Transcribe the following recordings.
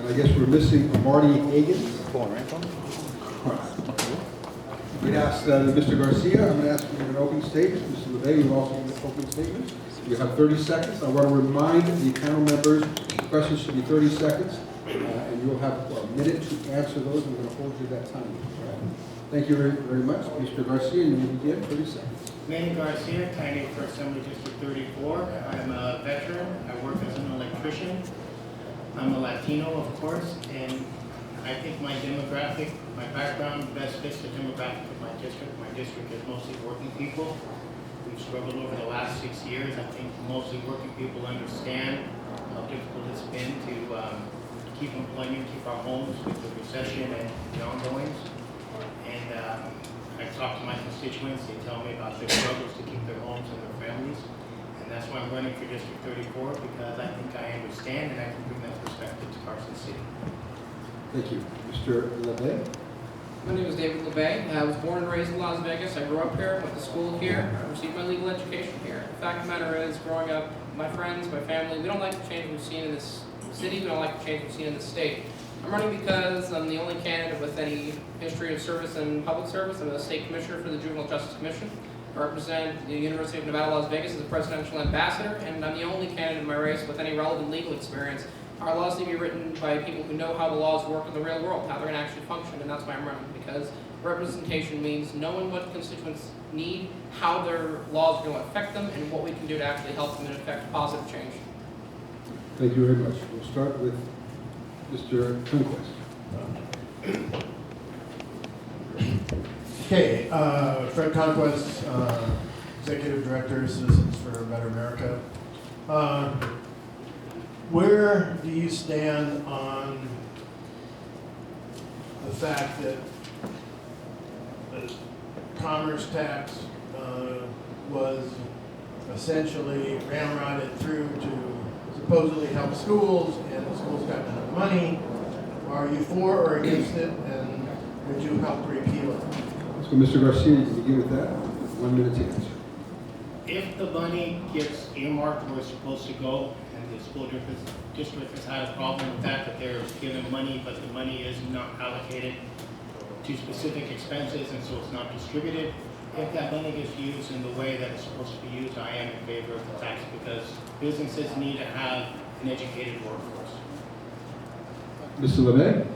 I guess we're missing Marty Hagan. We'd ask Mr. Garcia, I'm going to ask for an opening statement. Mr. LaBay, you also give an opening statement. You have 30 seconds. I want to remind the panel members, the questions should be 30 seconds, and you'll have a minute to answer those. We're going to hold you that time. Thank you very, very much. Mr. Garcia, you may begin. 30 seconds. Manny Garcia, candidate for Assembly District 34. I'm a veteran. I work as an electrician. I'm a Latino, of course, and I think my demographic, my background best fits the demographic of my district. My district is mostly working people. We've struggled over the last 6 years. I think mostly working people understand how difficult it's been to keep employment, keep our homes with the recession and the ongoings. And I talk to my constituents. They tell me about their struggles to keep their homes and their families. And that's why I'm running for District 34, because I think I understand and I can bring that perspective to Carson City. Thank you. Mr. LaBay. My name is David LaBay. I was born and raised in Las Vegas. I grew up here, went to school here, I received my legal education here. The fact of the matter is, growing up, my friends, my family, we don't like the change we've seen in this city, we don't like the change we've seen in this state. I'm running because I'm the only candidate with any history of service in public service. I'm a state commissioner for the Juvenile Justice Commission. I represent the University of Nevada, Las Vegas as a presidential ambassador, and I'm the only candidate in my race with any relevant legal experience. Our laws need to be written by people who know how the laws work in the real world, how they're going to actually function, and that's why I'm running, because representation means knowing what constituents need, how their laws are going to affect them, and what we can do to actually help them and affect positive change. Thank you very much. We'll start with Mr. Conquest. Okay, Fred Conquest, Executive Director, Citizens for a Better America. Where do you stand on the fact that the commerce tax was essentially ramrodded through to supposedly help schools, and the schools got none of the money? Are you for or against it, and would you help repeal it? So, Mr. Garcia, you can begin with that. 1 minute to answer. If the money gets earmarked where it's supposed to go, and the school district has had a problem with that they're given money, but the money is not allocated to specific expenses, and so it's not distributed. If that money gets used in the way that it's supposed to be used, I am in favor of the tax, because businesses need to have an educated workforce. Mr. LaBay?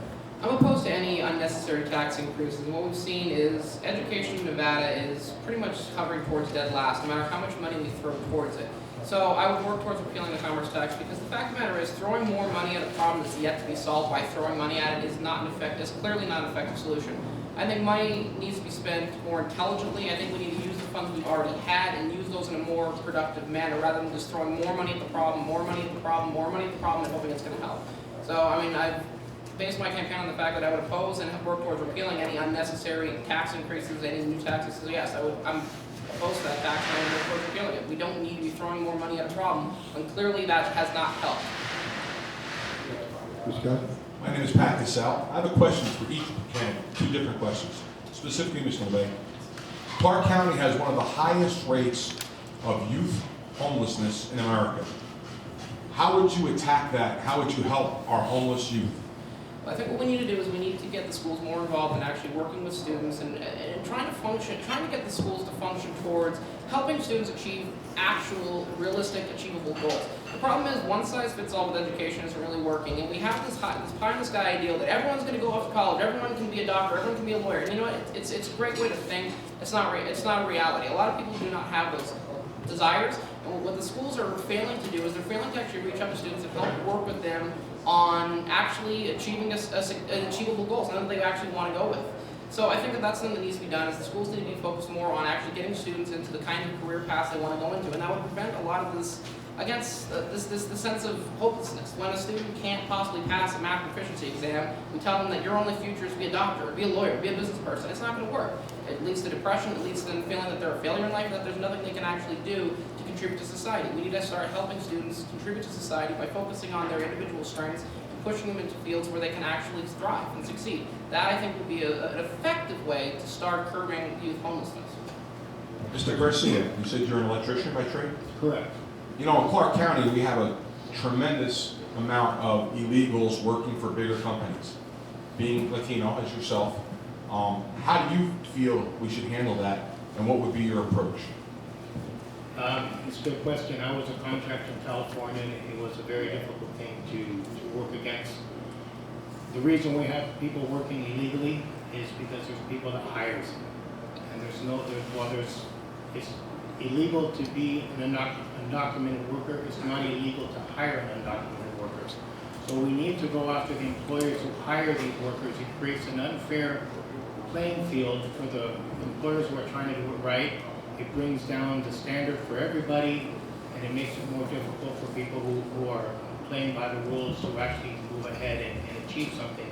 I'm opposed to any unnecessary tax increases. What we've seen is education in Nevada is pretty much hovering towards dead last, no matter how much money we throw towards it. So I would work towards repealing the commerce tax, because the fact of the matter is, throwing more money at a problem that's yet to be solved by throwing money at it is clearly not an effective solution. I think money needs to be spent more intelligently. I think we need to use the funds we've already had and use those in a more productive manner, rather than just throwing more money at the problem, more money at the problem, more money at the problem, and hoping it's going to help. So, I mean, I've based my campaign on the fact that I would oppose and have worked towards repealing any unnecessary tax increases, any new taxes. So yes, I'm opposed to that tax, and I would work towards repealing it. We don't need to be throwing more money at a problem, and clearly that has not helped. Mr. Scott? My name is Pat Cassell. I have a question for each candidate, 2 different questions. Specifically, Mr. LaBay, Clark County has one of the highest rates of youth homelessness in America. How would you attack that? How would you help our homeless youth? I think what we need to do is we need to get the schools more involved in actually working with students and trying to get the schools to function towards helping students achieve actual, realistic, achievable goals. The problem is one size fits all with education isn't really working, and we have this pie-in-the-sky ideal that everyone's going to go off to college, everyone can be a doctor, everyone can be a lawyer. And you know what? It's a great way to think. It's not a reality. A lot of people do not have those desires, and what the schools are failing to do is they're failing to actually reach out to students and help work with them on actually achieving an achievable goal, something that they actually want to go with. So I think that that's something that needs to be done, is the schools need to be focused more on actually getting students into the kind of career paths they want to go into, and that would prevent a lot of this, against the sense of hopelessness. When a student can't possibly pass a math proficiency exam, we tell them that your only future is to be a doctor, or be a lawyer, or be a business person. It's not going to work. It leads to depression, it leads to them feeling that they're a failure in life, and that there's nothing they can actually do to contribute to society. We need to start helping students contribute to society by focusing on their individual strengths, pushing them into fields where they can actually thrive and succeed. That, I think, would be an effective way to start curbing youth homelessness. Mr. Garcia, you said you're an electrician by trade? Correct. You know, in Clark County, we have a tremendous amount of illegals working for bigger companies. Being Latino as yourself, how do you feel we should handle that, and what would be your approach? It's a good question. I was a contractor in California, and it was a very difficult thing to work against. The reason we have people working illegally is because there's people that hires them. And it's illegal to be an undocumented worker. It's not illegal to hire an undocumented worker. So we need to go after the employers who hire these workers. It creates an unfair playing field for the employers who are trying to do it right. It brings down the standard for everybody, and it makes it more difficult for people who are playing by the rules to actually move ahead and achieve something.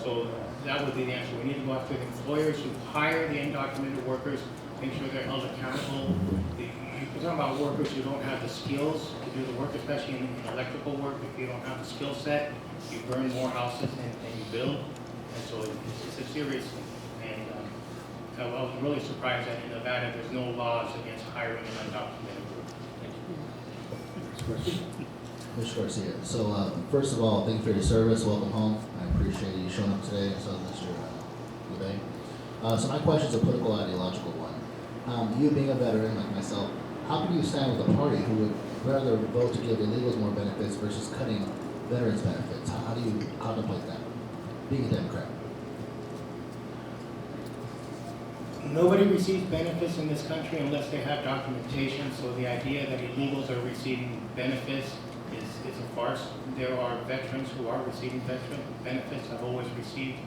So that would be the answer. We need to go after the employers who hire the undocumented workers, make sure they're held accountable. You're talking about workers who don't have the skills to do the work, especially in electrical work. If you don't have the skill set, you burn more houses than you build. And so it's a serious thing. And I was really surprised that in Nevada there's no laws against hiring an undocumented worker. Next question. Mr. Garcia, so first of all, thank you for your service. Welcome home. I appreciate you showing up today. So, Mr. LaBay. So my question is a political ideological one. You being a veteran like myself, how can you stand with a party who would rather vote to give illegals more benefits versus cutting veterans benefits? How do you contemplate that, being a Democrat? Nobody receives benefits in this country unless they have documentation. So the idea that illegals are receiving benefits is a farce. There are veterans who are receiving veteran benefits. I've always received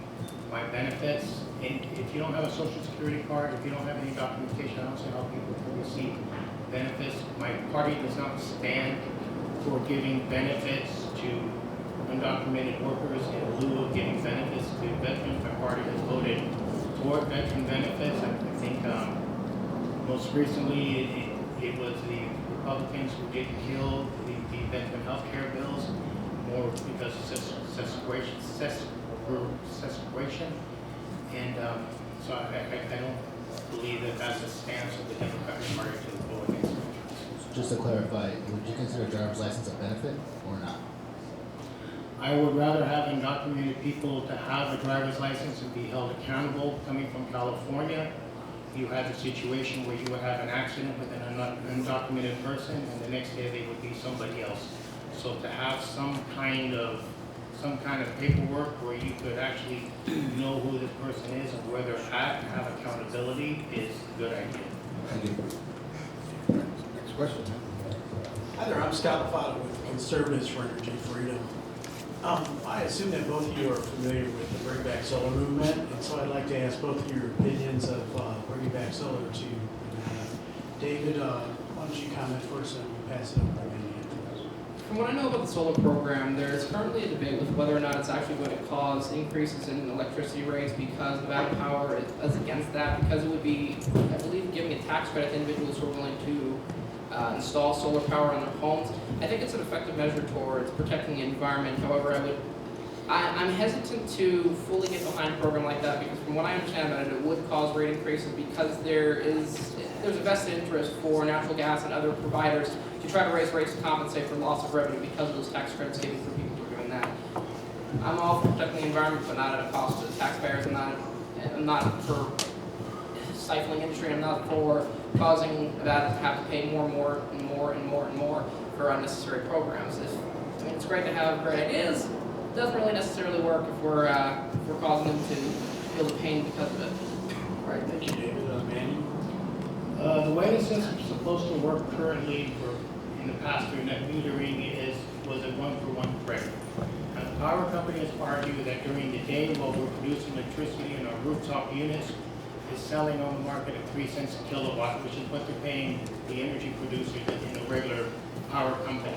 my benefits. And if you don't have a social security card, if you don't have any documentation, I don't see how people can receive benefits. My party does not stand for giving benefits to undocumented workers in lieu of giving benefits to veterans. My party has voted toward veteran benefits. I think most recently it was the Republicans who did kill the veteran health care bills, more because of sequestration. And so I don't believe that that's a stance of the Democratic Party to vote against it. Just to clarify, would you consider a driver's license a benefit or not? I would rather have undocumented people to have a driver's license and be held accountable. Coming from California, you had a situation where you would have an accident with an undocumented person, and the next day they would be somebody else. So to have some kind of paperwork where you could actually know who this person is and where they're at and have accountability is a good idea. Thank you. Next question. Hi there, I'm Scott LaFada with Conservatives for Energy Freedom. I assume that both of you are familiar with the Bring Back Solar movement, and so I'd like to ask both of your opinions of bringing back solar to David, why don't you comment first and we'll pass it over to Manny afterwards. From what I know about the solar program, there's currently a debate with whether or not it's actually going to cause increases in electricity rates because Nevada Power is against that, because it would be, I believe, giving a tax credit to individuals who are willing to install solar power on their homes. I think it's an effective measure towards protecting the environment. However, I'm hesitant to fully get behind a program like that because from what I understand about it, it would cause rate increases because there's a vested interest for natural gas and other providers to try to raise rates to compensate for loss of revenue because of those tax credits given for people who are doing that. I'm all for protecting the environment, but not at a cost to the taxpayers. I'm not for stifling industry. I'm not for causing that to have to pay more for unnecessary programs. It's great to have great ideas. It doesn't really necessarily work if we're causing them to feel the pain because of it. Right, thank you, David. Manny? The way the system's supposed to work currently in the past through net metering was a 1-for-1 credit. And the power company has argued that during the day while we're producing electricity in our rooftop units, is selling on the market at 3 cents a kilowatt, which is what they're paying the energy producers in a regular power company.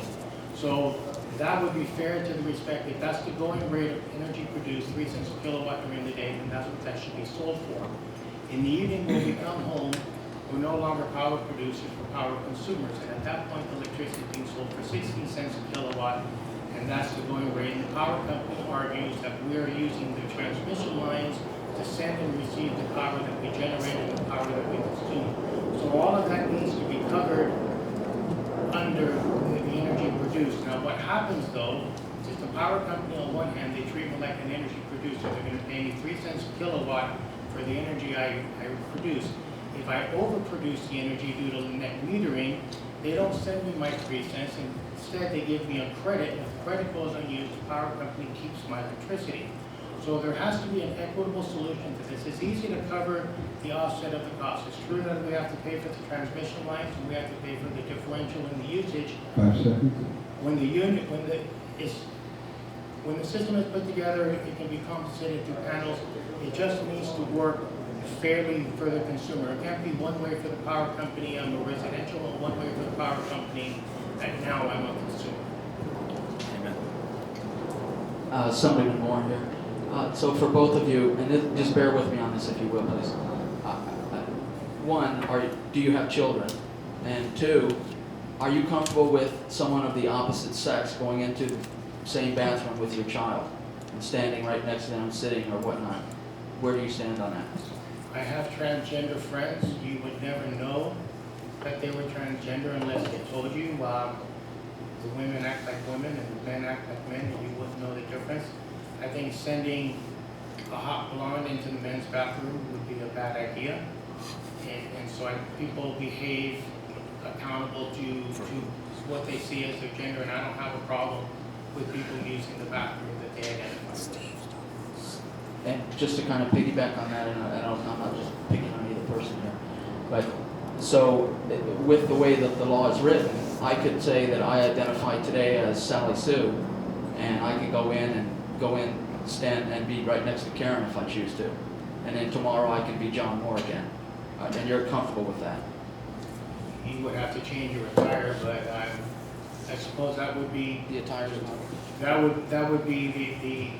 So that would be fair to the respect, if that's the going rate of energy produced, 3 cents a kilowatt during the day, then that's what that should be sold for. In the evening, when we come home, we're no longer power producers, we're power consumers. And at that point, the electricity is being sold for 16 cents a kilowatt, and that's the going rate. And the power company argues that we are using the transmission lines to send and receive the power that we generate and the power that we consume. So all of that needs to be covered under the energy produced. Now what happens though Since the power company on one hand, they treat me like an energy producer. They're going to pay me 3 cents a kilowatt for the energy I produce. If I overproduce the energy due to net metering, they don't send me my 3 cents. Instead, they give me a credit. If the credit goes unused, the power company keeps my electricity. So there has to be an equitable solution to this. It's easy to cover the offset of the cost. It's true that we have to pay for the transmission lines and we have to pay for the differential in the usage. 5 seconds. When the system is put together, it can be compensated through panels. It just needs to work fairly for the consumer. It can't be one way for the power company on the residential and one way for the power company and now I'm a consumer. Somebody more here. So for both of you, and just bear with me on this if you will, please. One, do you have children? And two, are you comfortable with someone of the opposite sex going into the same bathroom with your child and standing right next to them, sitting or whatnot? Where do you stand on that? I have transgender friends. You would never know that they were transgender unless they told you. The women act like women and the men act like men, and you wouldn't know the difference. I think sending a hot blonde into the men's bathroom would be a bad idea. And so people behave accountable to what they see as their gender, and I don't have a problem with people using the bathroom that they identify. And just to kind of piggyback on that, and I'm not just picking on either person here, but so with the way that the law is written, I could say that I identify today as Sally Sue, and I could go in, stand and be right next to Karen if I choose to, and then tomorrow I can be John Moore again, and you're comfortable with that? You would have to change your attire, but I suppose that would be The attire is not. that would be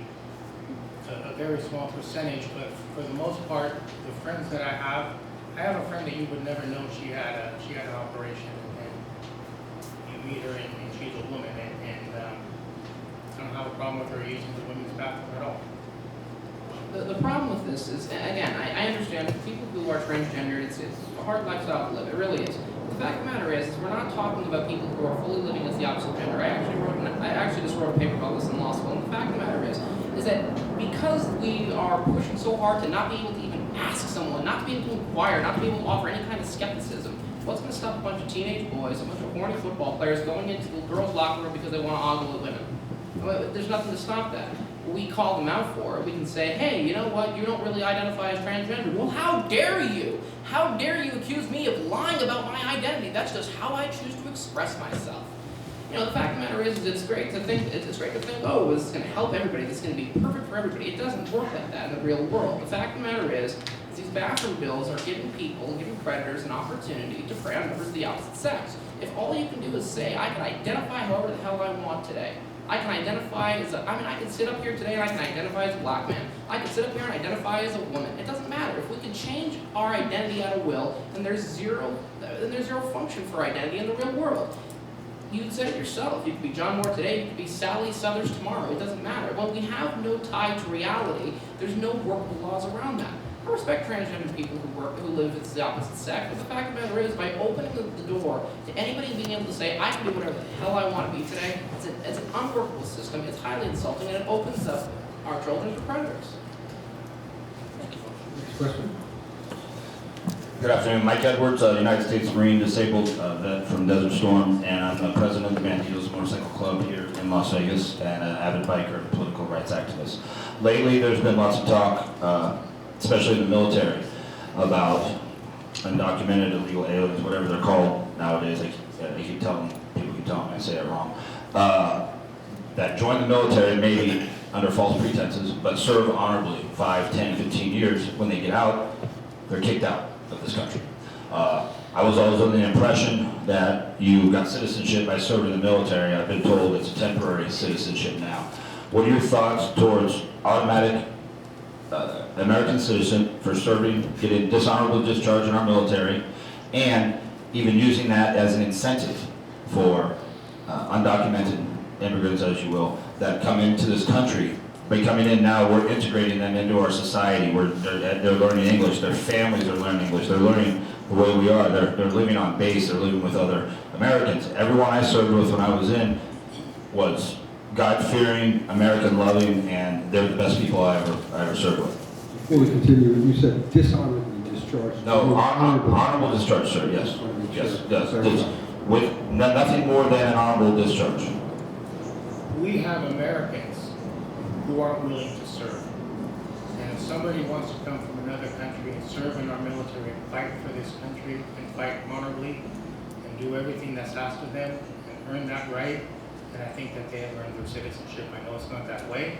a very small percentage, but for the most part, the friends that I have a friend that you would never know she had an operation, and you meet her and she's a woman, and I don't have a problem with her using the women's bathroom at all. The problem with this is, again, I understand people who are transgender, it's a hard lifestyle to live, it really is. The fact of the matter is we're not talking about people who are fully living as the opposite gender. I actually just wrote a paper about this in law school, and the fact of the matter is that because we are pushing so hard to not be able to even ask someone, not to be able to inquire, not to be able to offer any kind of skepticism, what's going to stop a bunch of teenage boys, a bunch of horny football players going into the girls' locker room because they want to ogle at women? Well, there's nothing to stop that. We call them out for it. We can say, hey, you know what, you don't really identify as transgender. Well, how dare you? How dare you accuse me of lying about my identity? That's just how I choose to express myself. You know, the fact of the matter is it's great to think, oh, this is going to help everybody, this is going to be perfect for everybody. It doesn't work like that in the real world. The fact of the matter is these bathroom bills are giving predators an opportunity to prey on members of the opposite sex. If all you can do is say, I can identify however the hell I want today. I can identify as I can sit up here today and I can identify as a black man. I can sit up here and identify as a woman. It doesn't matter. If we can change our identity at a will, then there's zero function for identity in the real world. You said it yourself. You could be John Moore today, you could be Sally Southers tomorrow. It doesn't matter. When we have no tie to reality, there's no workable laws around that. I respect transgender people who live as the opposite sex, but the fact of the matter is, by opening the door to anybody being able to say, I can be whatever the hell I want to be today, it's an unworkable system, it's highly insulting, and it opens up our children to predators. Next question. Good afternoon, Mike Edwards, United States Marine disabled vet from Desert Storm, and I'm the president of the Banquette Motorcycle Club here in Las Vegas, and an avid biker and political rights activist. Lately, there's been lots of talk, especially in the military, about undocumented illegal aliens, whatever they're called nowadays. People keep telling me I say it wrong. That join the military maybe under false pretenses, but serve honorably 5, 10, 15 years. When they get out, they're kicked out of this country. I was always under the impression that you got citizenship by serving in the military. I've been told it's a temporary citizenship now. What are your thoughts towards automatic American citizen for serving, getting dishonorable discharge in our military, and even using that as an incentive for undocumented immigrants, as you will, that come into this country? By coming in now, we're integrating them into our society. They're learning English. Their families are learning English. They're learning the way we are. They're living on base. They're living with other Americans. Everyone I served with when I was in was God-fearing, American-loving, and they're the best people I ever served with. Before we continue, you said dishonorably discharged. No, honorable discharge, sir, yes. Yes, yes. With nothing more than an honorable discharge. We have Americans who aren't willing to serve. And if somebody wants to come from another country and serve in our military and fight for this country and fight honorably and do everything that's asked of them and earn that right, then I think that they have earned their citizenship. I know it's not that way,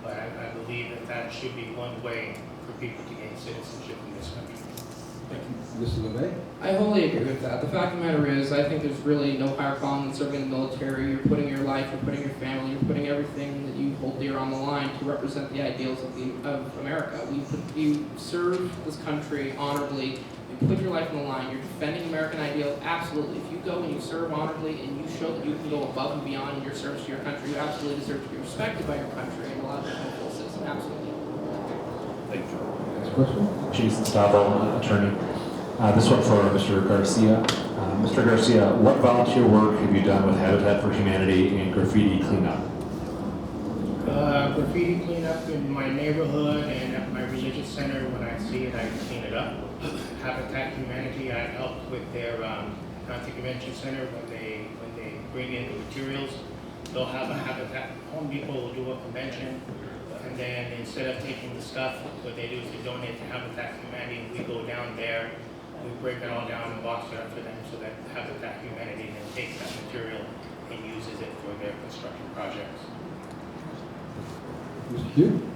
but I believe that that should be one way for people to gain citizenship in this country. Mr. LaBay? I wholly agree with that. The fact of the matter is, I think there's really no higher calling than serving in the military. You're putting your life, you're putting your family, you're putting everything that you hold dear on the line to represent the ideals of America. You serve this country honorably, you put your life on the line, you're defending American ideals, absolutely. If you go and you serve honorably and you show that you can go above and beyond in your service to your country, you absolutely deserve to be respected by your country and allowed to become a full citizen, absolutely. Thank you. Next question? Jason Stavo, attorney. This one for Mr. Garcia. Mr. Garcia, what volunteer work have you done with Habitat for Humanity and graffiti cleanup? Graffiti cleanup in my neighborhood and at my religious center. When I see it, I clean it up. Habitat Humanity, I helped with their County Convention Center when they bring in the materials. They'll have a Habitat. Home Depot will do a convention, and then instead of taking the stuff, what they do is they donate to Habitat Humanity. We go down there, we break it all down and box it up for them, so that Habitat Humanity then takes that material and uses it for their construction projects. Mr. Q?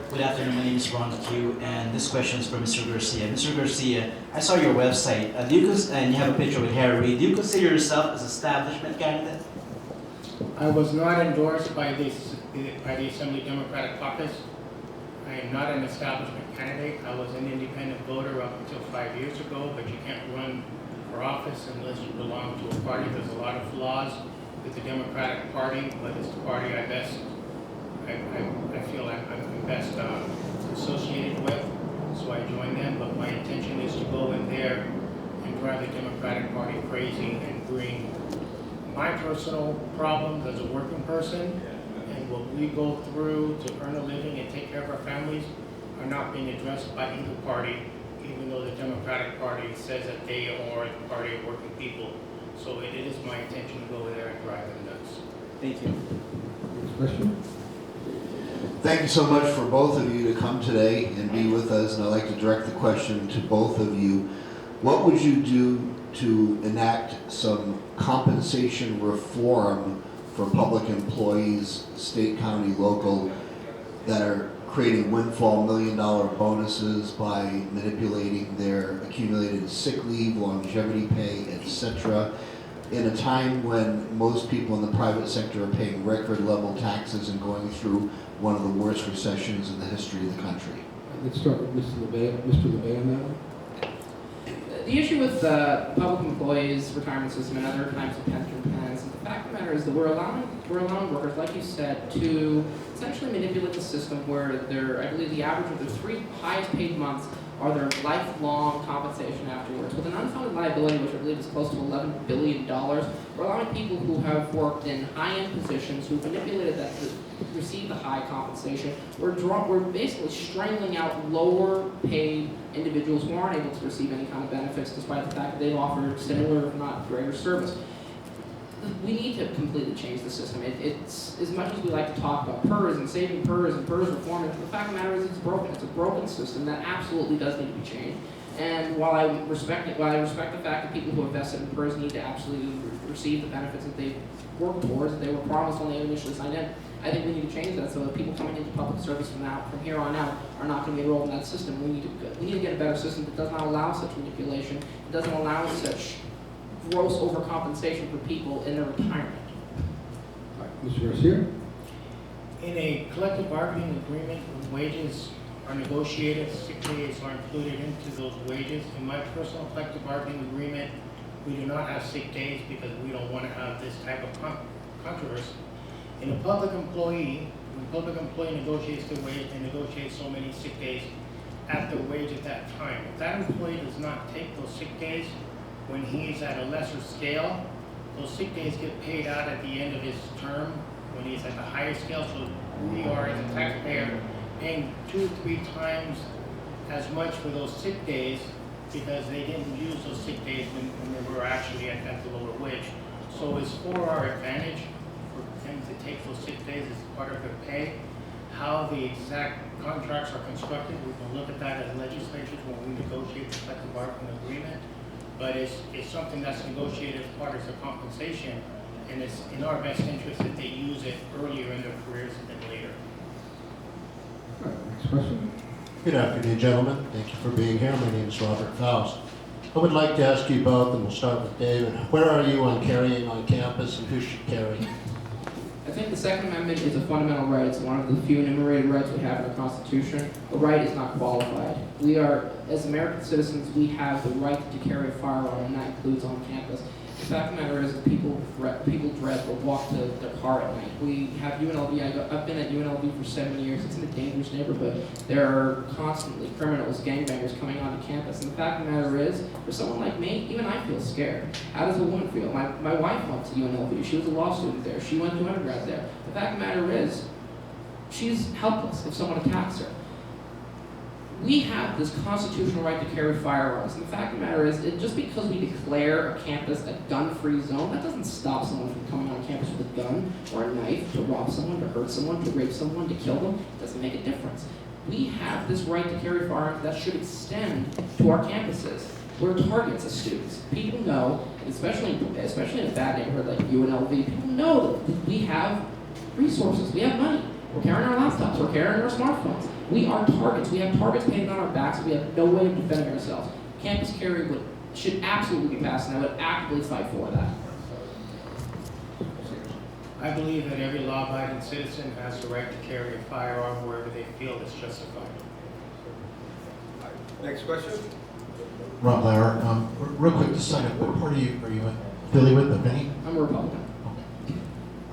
Good afternoon, my name is Ron Q, and this question is for Mr. Garcia. Mr. Garcia, I saw your website, and you have a picture with Harry Reid. Do you consider yourself as an establishment candidate? I was not endorsed by the Assembly Democratic Caucus. I am not an establishment candidate. I was an independent voter up until 5 years ago, but you can't run for office unless you belong to a party. There's a lot of flaws with the Democratic Party, but it's the party I feel I'm best associated with, so I joined them. But my intention is to go in there and drive the Democratic Party crazy and bring my personal problems as a working person and what we go through to earn a living and take care of our families are not being addressed by either party, even though the Democratic Party says that they are the party of working people. So it is my intention to go there and drive them nuts. Thank you. Next question? Thank you so much for both of you to come today and be with us, and I'd like to direct the question to both of you. What would you do to enact some compensation reform for public employees, state, county, local, that are creating windfall million-dollar bonuses by manipulating their accumulated sick leave, longevity pay, etc., in a time when most people in the private sector are paying record-level taxes and going through one of the worst recessions in the history of the country? Let's start with Mr. LaBay. Mr. LaBay on that one. The issue with public employees' retirement system and other types of pension plans, the fact of the matter is that we're allowing workers, like you said, to essentially manipulate the system where I believe the average of the 3 highest paid months are their lifelong compensation afterwards. With an unfunded liability, which I believe is close to $11 billion, we're allowing people who have worked in high-end positions, who've manipulated that to receive the high compensation. We're basically strangling out lower-paid individuals who aren't able to receive any kind of benefits, despite the fact that they've offered similar, if not greater, service. We need to completely change the system. It's as much as we like to talk about PERS and saving PERS and PERS reform, the fact of the matter is it's broken. It's a broken system that absolutely does need to be changed. And while I respect the fact that people who have vested in PERS need to absolutely receive the benefits that they've worked towards, that they were promised when they initially signed in, I think we need to change that so that people coming into public service from here on out are not going to be enrolled in that system. We need to get a better system that does not allow such manipulation. It doesn't allow such gross overcompensation for people in their retirement. All right, Mr. Garcia? In a collective bargaining agreement, when wages are negotiated, sick days are included into those wages. In my personal collective bargaining agreement, we do not have sick days because we don't want to have this type of controversy. In a public employee, when a public employee negotiates their wage, they negotiate so many sick days at their wage at that time. If that employee does not take those sick days when he's at a lesser scale, those sick days get paid out at the end of his term when he's at the higher scale. So we are, as a taxpayer, paying 2 or 3 times as much for those sick days because they didn't use those sick days when they were actually at the lower wage. So it's for our advantage for them to take those sick days as part of their pay. How the exact contracts are constructed, we can look at that as legislatures when we negotiate the collective bargaining agreement. But it's something that's negotiated as part of the compensation, and it's in our best interest that they use it earlier in their careers than later. All right, next question. Good afternoon, gentlemen. Thank you for being here. My name is Robert Faust. I would like to ask you both, and we'll start with David. Where are you on carrying on campus, and who should carry? I think the Second Amendment is a fundamental right. It's one of the few enumerated rights we have in the Constitution. The right is not qualified. We are, as American citizens, we have the right to carry a firearm, and that includes on campus. The fact of the matter is that people dread or walk to their car at night. We have UNLV. I've been at UNLV for 7 years. It's in a dangerous neighborhood. There are constantly criminals, gangbangers coming onto campus. And the fact of the matter is, for someone like me, even I feel scared. How does a woman feel? My wife went to UNLV. She was a law student there. She went to undergrad there. The fact of the matter is, she's helpless if someone attacks her. We have this constitutional right to carry firearms. And the fact of the matter is, just because we declare a campus a gun-free zone, that doesn't stop someone from coming on campus with a gun or a knife to rob someone, to hurt someone, to rape someone, to kill them. It doesn't make a difference. We have this right to carry firearms that should extend to our campuses. We're targets as students. People know, especially in a bad neighborhood like UNLV, people know that we have resources, we have money. We're carrying our laptops, we're carrying our smartphones. We are targets. We have targets painted on our backs. We have no way of defending ourselves. Campus carry should absolutely be passed, and I would actively fight for that. I believe that every law-abiding citizen has the right to carry a firearm wherever they feel it's justified. Next question. Rob Lauer. Real quick, to sign up, what party are you in? Philly with the Vinny? I'm a Republican.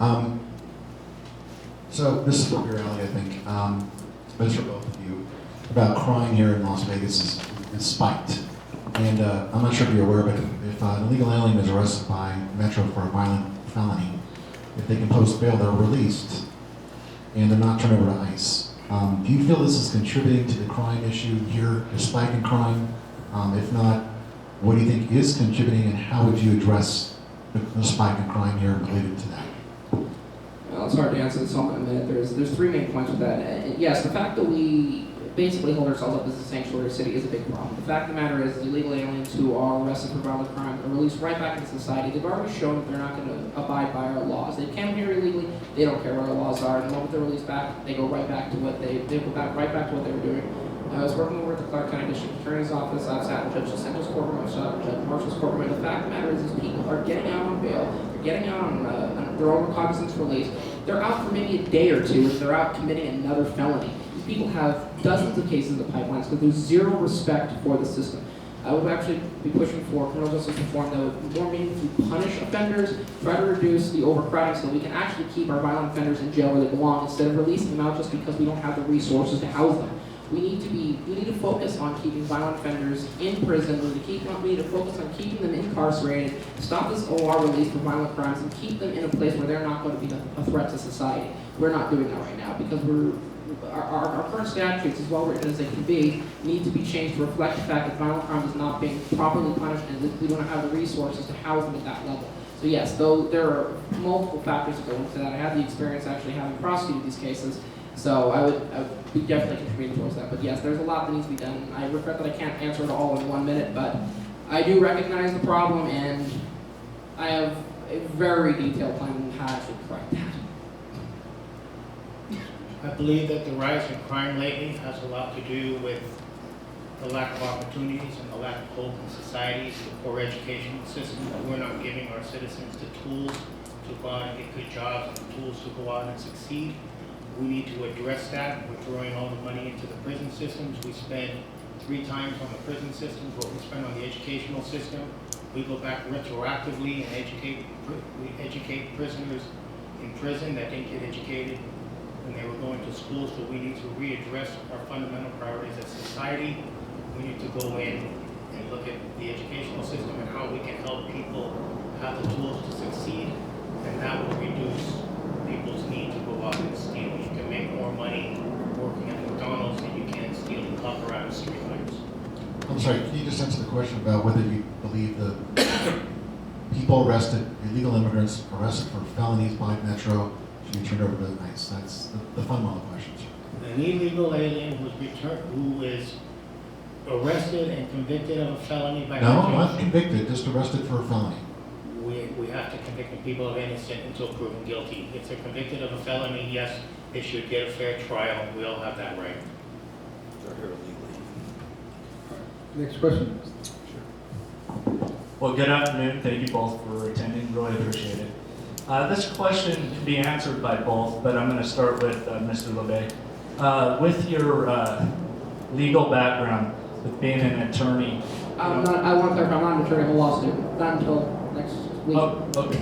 Okay. So this is up your alley, I think. It's for both of you. About crime here in Las Vegas is spiked. And I'm not sure if you're aware, but if an illegal alien is arrested by Metro for a violent felony, if they can post bail, they're released, and they're not turned over to ICE. Do you feel this is contributing to the crime issue here, the spike in crime? If not, what do you think is contributing, and how would you address the spike in crime here related to that? Well, it's hard to answer this all in a minute. There's 3 main points with that. Yes, the fact that we basically hold ourselves up as a sanctuary city is a big problem. The fact of the matter is, illegal aliens who are arrested for violent crimes are released right back into society. They've already shown that they're not going to abide by our laws. They came here illegally. They don't care what our laws are. And the moment they're released back, they go right back to what they were doing. I was working over at the Clark County District Attorney's Office. I've sat in Judge DeSanto's courtroom. I've sat in Judge Marshall's courtroom. And the fact of the matter is people are getting out on bail. They're getting out on their own recognizance release. They're out for maybe a day or two, and they're out committing another felony. These people have dozens of cases in the pipelines because there's zero respect for the system. I would actually be pushing for criminal justice reform that would more meaningfully punish offenders, try to reduce the overcrowding so we can actually keep our violent offenders in jail where they belong instead of releasing them out just because we don't have the resources to house them. We need to focus on keeping violent offenders in prison. We need to focus on keeping them incarcerated, stop this OR release for violent crimes, and keep them in a place where they're not going to be a threat to society. We're not doing that right now because our current statutes, as well written as they can be, need to be changed to reflect the fact that violent crime is not being properly punished and that we don't have the resources to house them at that level. So yes, though there are multiple factors that go into that. I have the experience actually having prosecuted these cases. So I would be definitely contributing towards that. But yes, there's a lot that needs to be done. I regret that I can't answer it all in 1 minute, but I do recognize the problem, and I have a very detailed plan on how to correct that. I believe that the rise in crime lately has a lot to do with the lack of opportunities and the lack of hope in society, the poor educational system, that we're not giving our citizens the tools to go out and get good jobs and the tools to go out and succeed. We need to address that. We're throwing all the money into the prison systems. We spend 3 times on the prison systems what we spend on the educational system. We go back retroactively and educate prisoners in prison that didn't get educated when they were going to school. So we need to readdress our fundamental priorities as society. We need to go in and look at the educational system and how we can help people have the tools to succeed, then that will reduce people's need to go out and steal. You can make more money working at McDonald's than you can stealing copper out of streetlights. I'm sorry, can you just answer the question about whether you believe the people arrested, illegal immigrants arrested for felonies by Metro should be turned over to the ICE? That's the fundamental question. An illegal alien who is arrested and convicted of a felony by No, Metro. not convicted, just arrested for a felony. We have to convict the people of innocent until proven guilty. If they're convicted of a felony, yes, they should get a fair trial. We all have that right. Next question. Well, good afternoon. Thank you both for attending. Really appreciate it. This question can be answered by both, but I'm going to start with Mr. LaBay. With your legal background, with being an attorney. I want to clarify, I'm not an attorney, I'm a law student. Not until next week. Oh, okay.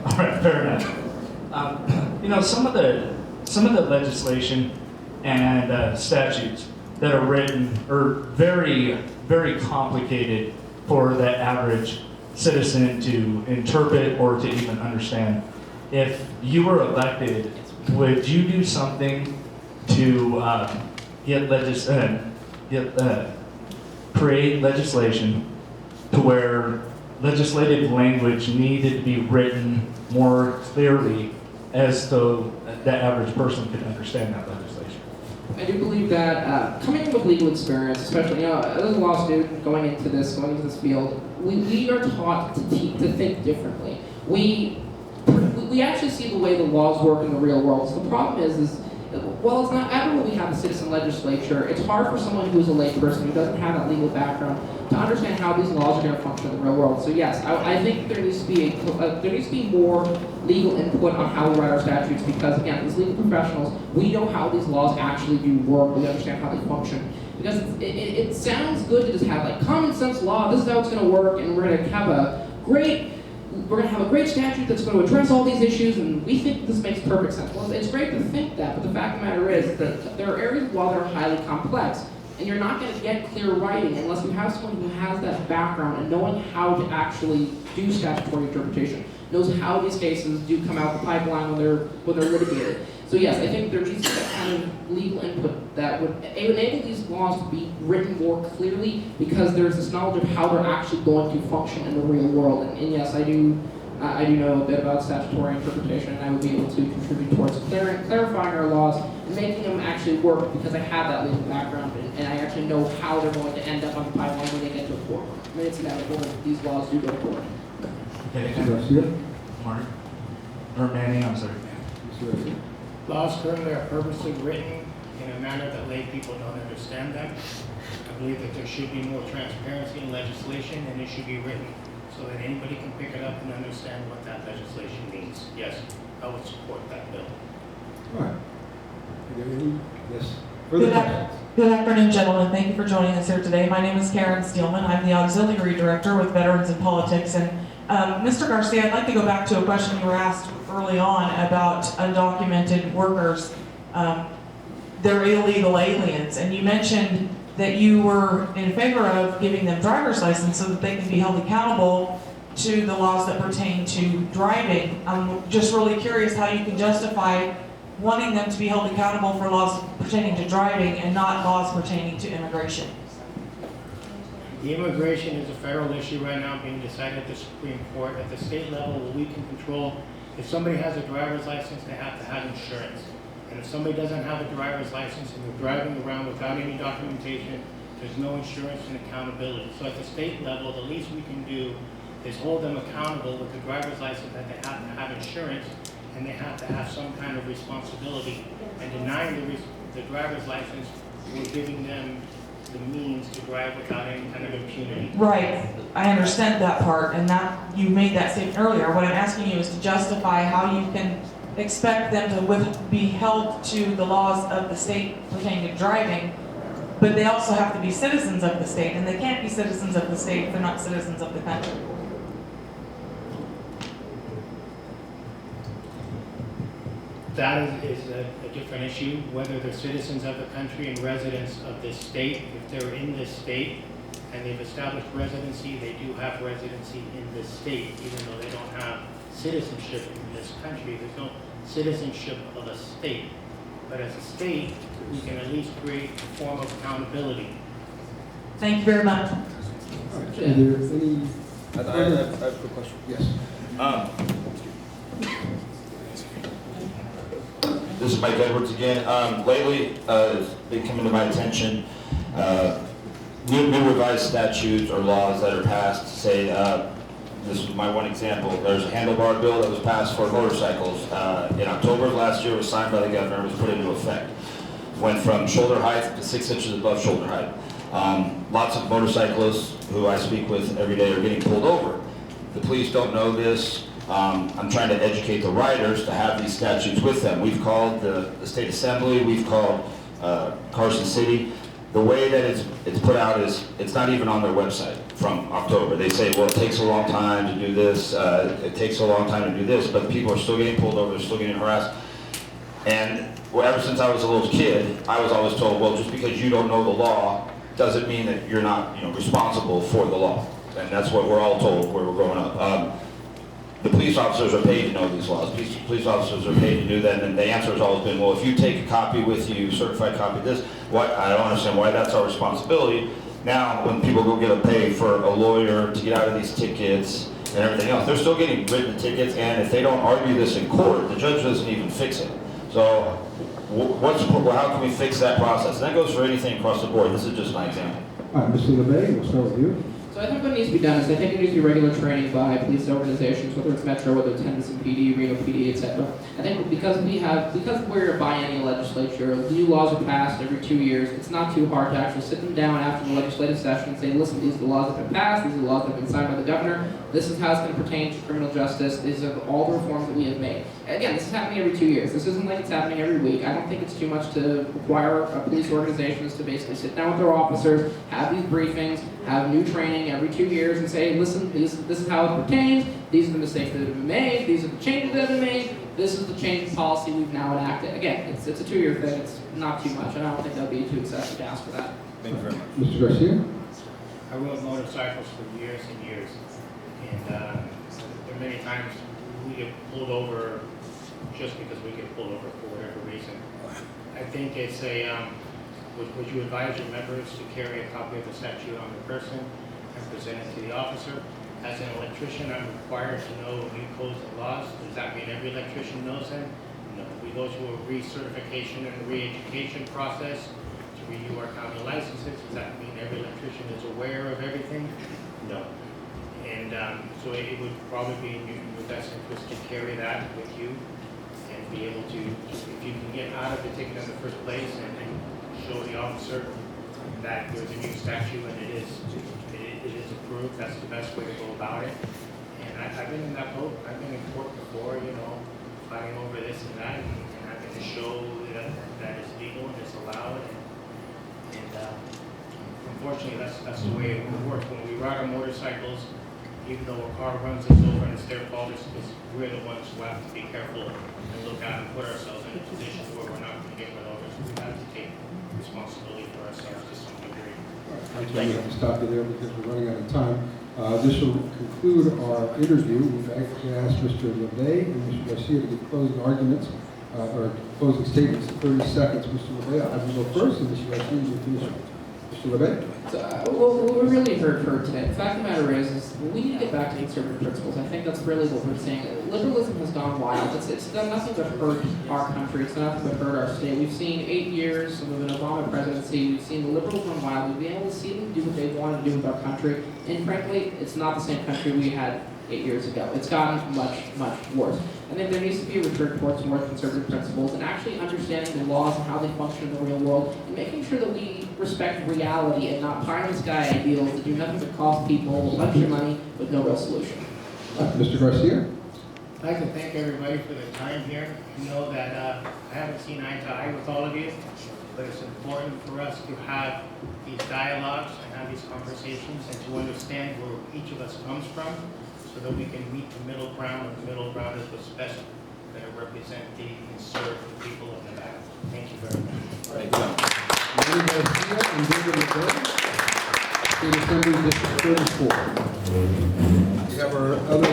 All right, fair enough. You know, some of the legislation and statutes that are written are very, very complicated for the average citizen to interpret or to even understand. If you were elected, would you do something to create legislation to where legislative language needed to be written more clearly as though the average person could understand that legislation? I do believe that coming with legal experience, especially, as a law student going into this field, we are taught to think differently. We actually see the way the laws work in the real world. So the problem is while it's not everywhere we have a citizen legislature, it's hard for someone who is a layperson who doesn't have that legal background to understand how these laws are going to function in the real world. So yes, I think there needs to be more legal input on how we write our statutes, because again, as legal professionals, we know how these laws actually do work. We understand how they function. Because it sounds good to just have like common sense law. This is how it's going to work, and we're going to have a great statute that's going to address all these issues, and we think this makes perfect sense. Well, it's great to think that, but the fact of the matter is that there are areas of law that are highly complex, and you're not going to get clear writing unless you have someone who has that background and knowing how to actually do statutory interpretation, knows how these cases do come out the pipeline when they're litigated. So yes, I think there needs to be that kind of legal input that would enable these laws to be written more clearly, because there's this knowledge of how they're actually going to function in the real world. And yes, I do know a bit about statutory interpretation, and I would be able to contribute towards clarifying our laws and making them actually work, because I have that legal background and I actually know how they're going to end up on the pipeline when they get to a court. I mean, it's inevitable that these laws do go to court. Okay, Mr. Garcia? Mark? Or Manny, I'm sorry. Mr. Garcia? Laws currently are purposely written in a manner that lay people don't understand them. I believe that there should be more transparency in legislation, and it should be written so that anybody can pick it up and understand what that legislation means. Yes, I would support that bill. All right. Yes. Further questions? Good afternoon, gentlemen. Thank you for joining us here today. My name is Karen Steelman. I'm the Auxiliary Director with Veterans in Politics. And Mr. Garcia, I'd like to go back to a question you were asked early on about undocumented workers. They're illegal aliens. And you mentioned that you were in favor of giving them driver's license so that they can be held accountable to the laws that pertain to driving. I'm just really curious how you can justify wanting them to be held accountable for laws pertaining to driving and not laws pertaining to immigration. The immigration is a federal issue right now being decided at the Supreme Court. At the state level, we can control, if somebody has a driver's license, they have to have insurance. And if somebody doesn't have a driver's license and they're driving around without any documentation, there's no insurance and accountability. So at the state level, the least we can do is hold them accountable with the driver's license, that they have to have insurance and they have to have some kind of responsibility. And denying the driver's license, we're giving them the means to drive without any kind of impunity. Right. I understand that part, and that you made that statement earlier. What I'm asking you is to justify how you can expect them to be held to the laws of the state pertaining to driving, but they also have to be citizens of the state, and they can't be citizens of the state if they're not citizens of the country. That is a different issue, whether they're citizens of the country and residents of this state. If they're in this state and they've established residency, they do have residency in this state, even though they don't have citizenship in this country. There's no citizenship of a state. But as a state, we can at least create a form of accountability. Thank you very much. Are there any? I have a quick question. Yes. This is Mike Edwards again. Lately, it's been coming to my attention, new revised statutes or laws that are passed to say, this is my one example, there's a handlebar bill that was passed for motorcycles. In October of last year, it was signed by the governor and was put into effect. Went from shoulder height to 6 inches above shoulder height. Lots of motorcyclists who I speak with every day are getting pulled over. The police don't know this. I'm trying to educate the riders to have these statutes with them. We've called the state assembly, we've called Carson City. The way that it's put out is, it's not even on their website from October. They say, well, it takes a long time to do this, it takes a long time to do this, but people are still getting pulled over, they're still getting harassed. And well, ever since I was a little kid, I was always told, well, just because you don't know the law doesn't mean that you're not, responsible for the law. And that's what we're all told where we're growing up. The police officers are paid to know these laws. Police officers are paid to do that, and the answer has always been, well, if you take a copy with you, certified copy of this, I don't understand why that's our responsibility. Now, when people go get a pay for a lawyer to get out of these tickets and everything else, they're still getting written tickets, and if they don't argue this in court, the judge doesn't even fix it. So, how can we fix that process? And that goes for anything across the board. This is just my example. All right, Mr. LaBay, we'll start with you. So I think what needs to be done is I think there needs to be regular training by police organizations, whether it's Metro, whether it's Henderson PD, Reno PD, etc. I think because we're a biennial legislature, new laws are passed every 2 years, it's not too hard to actually sit them down after the legislative session and say, listen, these are the laws that have been passed, these are the laws that have been signed by the governor, this is how it's going to pertain to criminal justice, these are all the reforms that we have made. Again, this is happening every 2 years. This isn't like it's happening every week. I don't think it's too much to require police organizations to basically sit down with their officers, have these briefings, have new training every 2 years and say, listen, this is how it pertains, these are the mistakes that have been made, these are the changes that have been made, this is the change in policy we've now enacted. Again, it's a 2-year thing, it's not too much, and I don't think that would be too excessive to ask for that. Thank you very much. Mr. Garcia? I rode motorcycles for years and years, and there are many times we get pulled over just because we get pulled over for whatever reason. I think it's would you advise your members to carry a copy of the statute on their person and present it to the officer? As an electrician, I'm required to know new codes and laws. Does that mean every electrician knows them? No. We go through a recertification and re-education process to renew our county licenses. Does that mean every electrician is aware of everything? No. And so it would probably be in your best interest to carry that with you and be able to, if you can get out of the ticket in the first place and show the officer that there's a new statute and it is approved, that's the best way to go about it. And I've been in that boat. I've been in court before, fighting over this and that, and having to show that it's legal and it's allowed. And unfortunately, that's the way it works. When we ride our motorcycles, even though a car runs us over and it's their fault, we're the ones who have to be careful and look out and put ourselves in a position where we're not going to get run over. So we have to take responsibility for ourselves to some degree. I'm going to have to stop you there because we're running out of time. This will conclude our interview. We've actually asked Mr. LaBay and Mr. Garcia to give closing arguments or closing statements in 30 seconds. Mr. LaBay, I'll have you go first, and Mr. Garcia, you finish. Mr. LaBay? What we really heard today, the fact of the matter is we need to get back to conservative principles. I think that's really what we're saying. Liberalism has gone wild. It's done nothing but hurt our country. It's done nothing but hurt our state. We've seen 8 years of an Obama presidency. We've seen the liberals run wild. We've been able to see them do what they want to do with our country. And frankly, it's not the same country we had 8 years ago. It's gotten much, much worse. I think there needs to be a return towards more conservative principles and actually understanding the laws and how they function in the real world and making sure that we respect reality and not pie-in-the-sky ideals that do nothing but cost people a bunch of money with no real solution. Mr. Garcia? I'd like to thank everybody for their time here. I know that I haven't seen eye to eye with all of you, but it's important for us to have these dialogues and have these conversations and to understand where each of us comes from so that we can meet the middle ground, and the middle ground is what's best that represent and serve the people of Nevada. Thank you very much. Manny Garcia and David LaBay, State Assembly District 34. We have our other